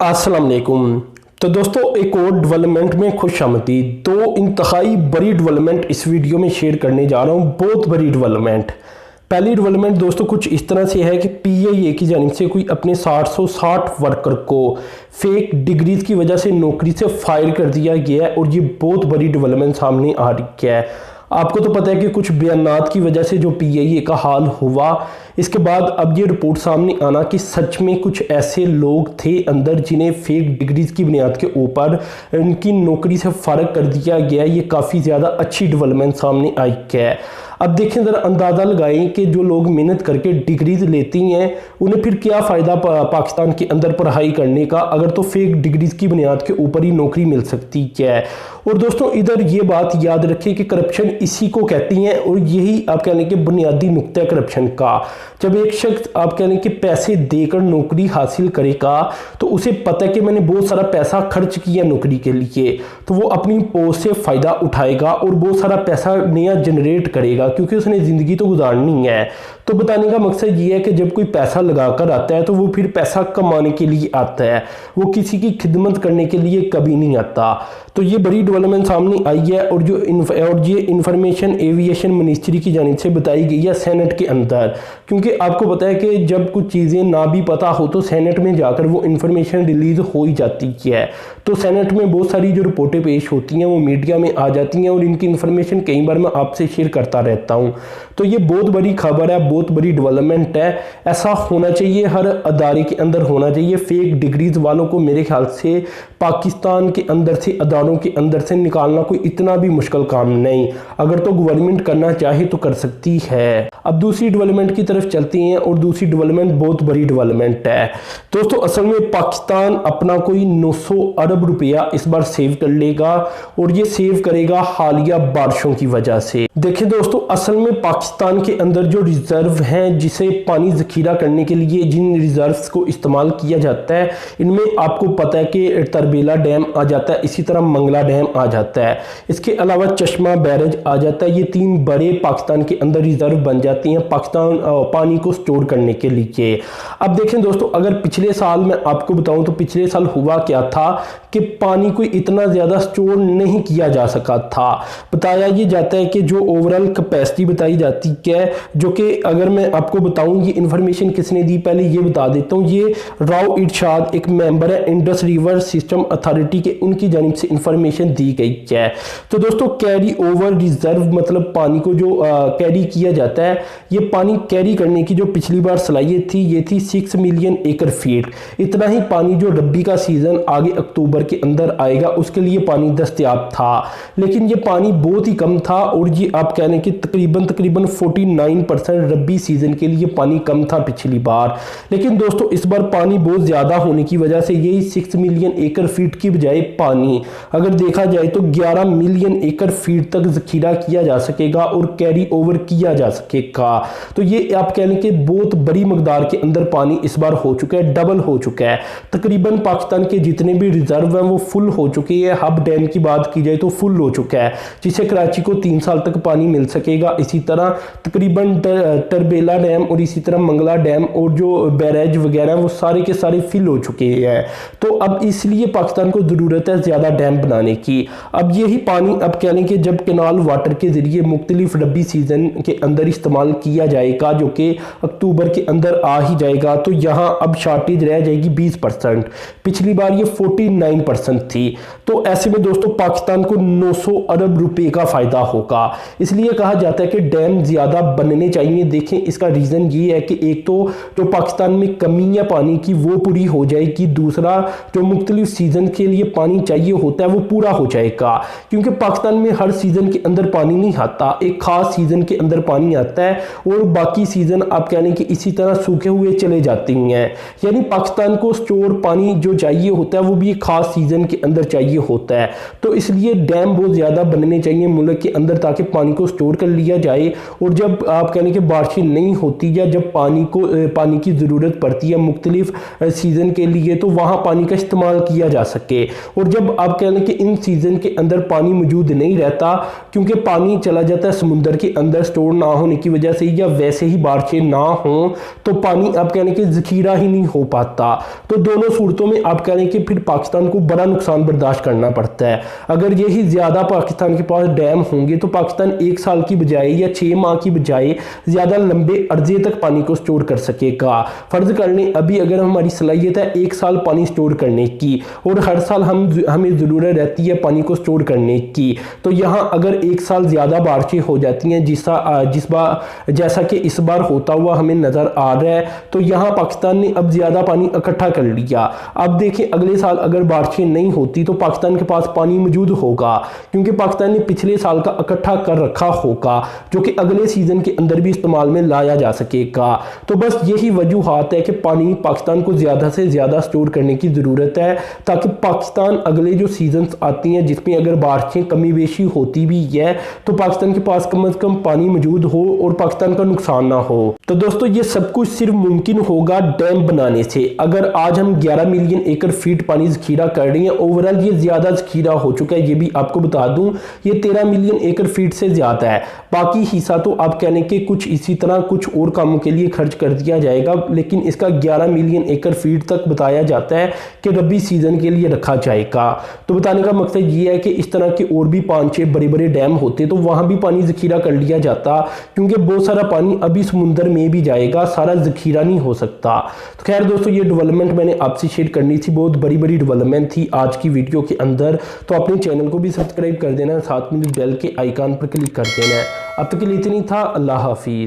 अस्सलाम वालेकुम। तो दोस्तों एक और डेवलपमेंट में खुश आमदीद। दो इंतहाई बड़ी डेवलपमेंट इस वीडियो में शेयर करने जा रहा हूँ, बहुत बड़ी डेवलपमेंट। पहली डेवलपमेंट दोस्तों कुछ इस तरह से है कि पीआईए की जानिब से कोई अपने 760 वर्कर को फेक डिग्रीज की वजह से नौकरी से फायर कर दिया गया है और ये बहुत बड़ी डेवलपमेंट सामने आ रही है। आपको तो पता है कि कुछ बयानात की वजह से जो पीआईए का हाल हुआ, इसके बाद अब ये रिपोर्ट सामने आना कि सच में कुछ ऐसे लोग थे अंदर जिन्हें फेक डिग्रीज की बुनियाद के ऊपर इनकी नौकरी से फारग कर दिया गया। ये काफ़ी ज़्यादा अच्छी डेवलपमेंट सामने आई है। अब देखें ज़रा, अंदाज़ा लगाएं कि जो लोग मेहनत करके डिग्रीज लेती हैं उन्हें फिर क्या फ़ायदा पाकिस्तान के अंदर पढ़ाई करने का, अगर तो फेक डिग्रीज की बुनियाद के ऊपर ही नौकरी मिल सकती है। और दोस्तों इधर ये बात याद रखें कि करप्शन इसी को कहती हैं और यही आप कह लें कि बुनियादी नुक्ता है करप्शन का। जब एक शख्स आप कह लें कि पैसे देकर नौकरी हासिल करेगा तो उसे पता है कि मैंने बहुत सारा पैसा खर्च किया नौकरी के लिए, तो वो अपनी पोस्ट से फ़ायदा उठाएगा और बहुत सारा पैसा नया जनरेट करेगा क्योंकि उसने ज़िंदगी तो गुजारनी है। तो बताने का मकसद ये है कि जब कोई पैसा लगाकर आता है तो वो फिर पैसा कमाने के लिए आता है, वो किसी की खिदमत करने के लिए कभी नहीं आता। तो ये बड़ी डेवलपमेंट सामने आई है और ये इंफॉर्मेशन एविएशन मिनिस्ट्री की जानिब से बताई गई है सेनेट के अंदर। क्योंकि आपको पता है कि जब कुछ चीज़ें ना भी पता हो तो सेनेट में जाकर वो इंफॉर्मेशन रिलीज हो ही जाती है। तो सेनेट में बहुत सारी जो रिपोर्टें पेश होती हैं वो मीडिया में आ जाती हैं और इनकी इन्फॉर्मेशन कई बार मैं आपसे शेयर करता रहता हूँ। तो ये बहुत बड़ी खबर है, बहुत बड़ी डेवलपमेंट है। ऐसा होना चाहिए, हर अदारे के अंदर होना चाहिए। फेक डिग्रीज वालों को मेरे ख्याल से पाकिस्तान के अंदर से, अदारों के अंदर से निकालना कोई इतना भी मुश्किल काम नहीं। अगर तो गवर्नमेंट करना चाहे तो कर सकती है। अब दूसरी डेवलपमेंट की तरफ चलते हैं और दूसरी डेवलपमेंट बहुत बड़ी डेवलपमेंट है। दोस्तों असल में पाकिस्तान अपना कोई 900 अरब रुपया इस बार सेव कर लेगा और ये सेव करेगा हालिया बारिशों की वजह से। देखिए दोस्तों, असल में पाकिस्तान के अंदर जो रिजर्व हैं, जिसे पानी जखीरा करने के लिए जिन रिजर्व्स को इस्तेमाल किया जाता है, इनमें आपको पता है कि तरबेला डैम आ जाता है, इसी तरह मंगला डैम आ जाता है, इसके अलावा चश्मा बैरेज आ जाता है। ये तीन बड़े पाकिस्तान के अंदर रिजर्व बन जाती हैं पाकिस्तान पानी को स्टोर करने के लिए। अब देखें दोस्तों, अगर पिछले साल मैं आपको बताऊं तो पिछले साल हुआ क्या था कि पानी को इतना ज़्यादा स्टोर नहीं किया जा सका था। बताया ये जाता है कि जो ओवरऑल कैपेसिटी बताई जाती है, जो कि अगर मैं आपको बताऊं ये इन्फॉर्मेशन किसने दी, पहले ये बता देता हूं। ये राव इरशाद एक मेंबर है इंडस रिवर सिस्टम अथॉरिटी के, उनकी जानिब से इंफॉर्मेशन दी गई है। तो दोस्तों कैरी ओवर रिजर्व मतलब पानी को जो कैरी किया जाता है, ये पानी कैरी करने की जो पिछली बार सलाहियत थी ये थी 6 मिलियन एकड़ फीट। इतना ही पानी जो रबी का सीजन आगे अक्टूबर के अंदर आएगा उसके लिए पानी दस्तयाब था, लेकिन ये पानी बहुत ही कम था और ये आप कह लें कि तकरीबन 49% रबी सीजन के लिए पानी कम था पिछली बार। लेकिन दोस्तों इस बार पानी बहुत ज़्यादा होने की वजह से यही 6 मिलियन एकड़ फीट की बजाय पानी अगर देखा जाए तो 11 मिलियन एकड़ फीट तक जखीरा किया जा सकेगा और कैरी ओवर किया जा सकेगा। तो ये आप कह लें कि बहुत बड़ी मकदार के अंदर पानी इस बार हो चुका है, डबल हो चुका है। तकरीबन पाकिस्तान के जितने भी रिजर्व हैं वो फुल हो चुके हैं। हब डैम की बात की जाए तो फुल हो चुका है, जिससे कराची को 3 साल तक पानी मिल सकेगा। इसी तरह तकरीबन तरबेला डैम और इसी तरह मंगला डैम और जो बैरेज वगैरह वो सारे के सारे फिल हो चुके हैं। तो अब इसलिए पाकिस्तान को ज़रूरत है ज़्यादा डैम बनाने की। अब यही पानी अब कह लें कि जब कैनाल वाटर के ज़रिए मुख्तलिफ रबी सीज़न के अंदर इस्तेमाल किया जाएगा, जो कि अक्टूबर के अंदर आ ही जाएगा, तो यहाँ अब शार्टेज रह जाएगी 20%। पिछली बार ये 49% थी। तो ऐसे में दोस्तों पाकिस्तान को 900 अरब रुपए का फ़ायदा होगा। इसलिए कहा जाता है कि डैम ज़्यादा बनने चाहिए। देखें इसका रीज़न ये है कि एक तो जो पाकिस्तान में कमी है पानी की वो पूरी हो जाएगी, दूसरा जो मुख्तलिफ सीज़न के लिए पानी चाहिए होता है वो पूरा हो जाएगा। क्योंकि पाकिस्तान में हर सीज़न के अंदर पानी नहीं आता, एक ख़ास सीज़न के अंदर पानी आता है और बाकी सीज़न आप कह लें कि इसी तरह सूखे हुए चले जाते हैं। यानी पाकिस्तान को स्टोर पानी जो चाहिए होता है वो भी एक ख़ास सीज़न के अंदर चाहिए होता है। तो इसलिए डैम बहुत ज़्यादा बनने चाहिए मुल्क के अंदर ताकि पानी को स्टोर कर लिया जाए, और जब आप कहने कि बारिशें नहीं होती या जब पानी की ज़रूरत पड़ती है मुख्तलिफ सीज़न के लिए, तो वहाँ पानी का इस्तेमाल किया जा सके। और जब आप कहने कि इन सीज़न के अंदर पानी मौजूद नहीं रहता, क्योंकि पानी चला जाता है समुंदर के अंदर स्टोर ना होने की वजह से, या वैसे ही बारिशें ना हों तो पानी आप कहने कि ज़ख़ीरा ही नहीं हो पाता। तो दोनों सूरतों में आप कह रहे हैं कि फिर पाकिस्तान को बड़ा नुकसान बर्दाश्त करना पड़ता है। अगर यही ज़्यादा पाकिस्तान के पास डैम होंगे तो पाकिस्तान 1 साल की बजाय या 6 माह की बजाय ज़्यादा लंबे अरसे तक पानी को स्टोर कर सकेगा। फ़र्ज़ कर लें अभी अगर हमारी सलाहियत है 1 साल पानी स्टोर करने की, और हर साल हमें ज़रूरत रहती है पानी को स्टोर करने की, तो यहाँ अगर 1 साल ज़्यादा बारिशें हो जाती हैं जैसा कि इस बार होता हुआ हमें नज़र आ रहा है, तो यहाँ पाकिस्तान ने अब ज़्यादा पानी इकट्ठा कर लिया। अब देखें अगले साल अगर बारिशें नहीं होती तो पाकिस्तान के पास पानी मौजूद होगा, क्योंकि पाकिस्तान ने पिछले साल का इकट्ठा कर रखा होगा, जो कि अगले सीज़न के अंदर भी इस्तेमाल में लाया जा सकेगा। तो बस यही वजूहात है कि पानी पाकिस्तान को ज़्यादा से ज़्यादा स्टोर करने की ज़रूरत है, ताकि पाकिस्तान अगले जो सीजन्स आती हैं जिसमें अगर बारिशें कमी बेशी होती भी है तो पाकिस्तान के पास कम से कम पानी मौजूद हो और पाकिस्तान का नुकसान ना हो। तो दोस्तों ये सब कुछ सिर्फ मुमकिन होगा डैम बनाने से। अगर आज हम 11 मिलियन एकड़ फीट पानी ज़ख़ीरा कर रहे हैं, ओवरऑल ये ज़्यादा ज़ख़ीरा हो चुका है, ये भी आपको बता दूं ये 13 मिलियन एकड़ फीट से ज़्यादा है। बाकी हिस्सा तो आप कहने के कुछ इसी तरह कुछ और कामों के लिए खर्च कर दिया जाएगा, लेकिन इसका 11 मिलियन एकड़ फीट तक बताया जाता है कि रबी सीज़न के लिए रखा जाएगा। तो बताने का मकसद ये है कि इस तरह के और भी 5-6 बड़े बड़े डैम होते तो वहाँ भी पानी ज़ख़ीरा कर लिया जाता, क्योंकि बहुत सारा पानी अभी समुंदर में भी जाएगा, सारा ज़ख़ीरा नहीं हो सकता। तो खैर दोस्तों ये डेवलपमेंट मैंने आपसे शेयर करनी थी, बहुत बड़ी बड़ी डेवलपमेंट थी आज की वीडियो के अंदर। तो अपने चैनल को भी सब्सक्राइब कर देना, साथ में बेल के आइकन पर क्लिक कर देना है। अब तक के लिए इतनी था, अल्लाह हाफिज़।